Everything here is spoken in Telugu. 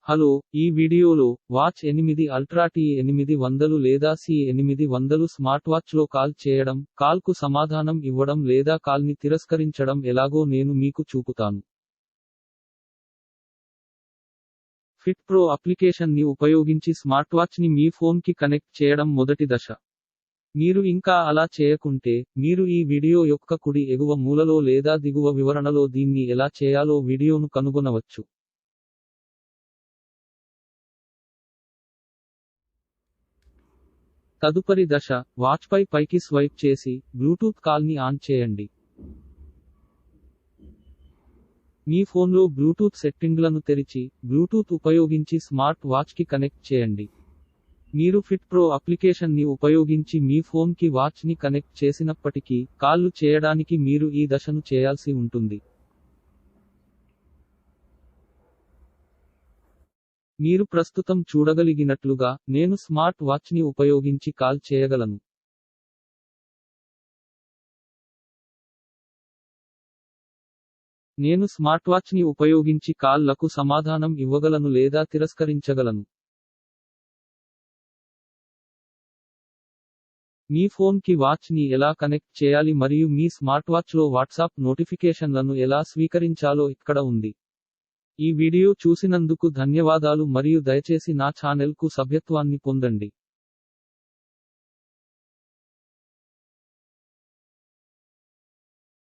హలో, ఈ వీడియోలో వాచ్ 8 అల్ట్రా T800 లేదా C800 స్మార్ట్వాచ్లో కాల్ చేయడం, కాల్కు సమాధానం ఇవ్వడం లేదా కాల్ని తిరస్కరించడం ఎలాగో నేను మీకు చూపుతాను. ఫిట్ ప్రో అప్లికేషన్ ని ఉపయోగించి స్మార్ట్వాచ్ని మీ ఫోన్కి కనెక్ట్ చేయడం మొదటి దశ. మీరు ఇంకా అలా చేయకుంటే, మీరు ఈ వీడియో యొక్క కుడి ఎగువ మూలలో లేదా దిగువ వివరణలో దీన్ని ఎలా చేయాలో వీడియోను కనుగొనవచ్చు. తదుపరి దశ, వాచ్పై పైకి స్వైప్ చేసి, బ్లూటూత్ కాల్ని ఆన్ చేయండి. మీ ఫోన్లో బ్లూటూత్ సెట్టింగ్లను తెరిచి, బ్లూటూత్ ఉపయోగించి స్మార్ట్ వాచ్కి కనెక్ట్ చేయండి. మీరు ఫిట్ ప్రో అప్లికేషన్ని ఉపయోగించి మీ ఫోన్కి వాచ్ని కనెక్ట్ చేసినప్పటికీ, కాల్లు చేయడానికి మీరు ఈ దశను చేయాల్సి ఉంటుంది. మీరు ప్రస్తుతం చూడగలిగినట్లుగా, నేను స్మార్ట్ వాచ్ని ఉపయోగించి కాల్ చేయగలను. నేను స్మార్ట్వాచ్ని ఉపయోగించి కాల్లకు సమాధానం ఇవ్వగలను లేదా తిరస్కరించగలను. మీ ఫోన్కి వాచ్ని ఎలా కనెక్ట్ చేయాలి మరియు మీ స్మార్ట్వాచ్లో వాట్సాప్ నోటిఫికేషన్లను ఎలా స్వీకరించాలో ఇక్కడ ఉంది. ఈ వీడియో చూసినందుకు ధన్యవాదాలు మరియు దయచేసి నా ఛానెల్కు సభ్యత్వాన్ని పొందండి.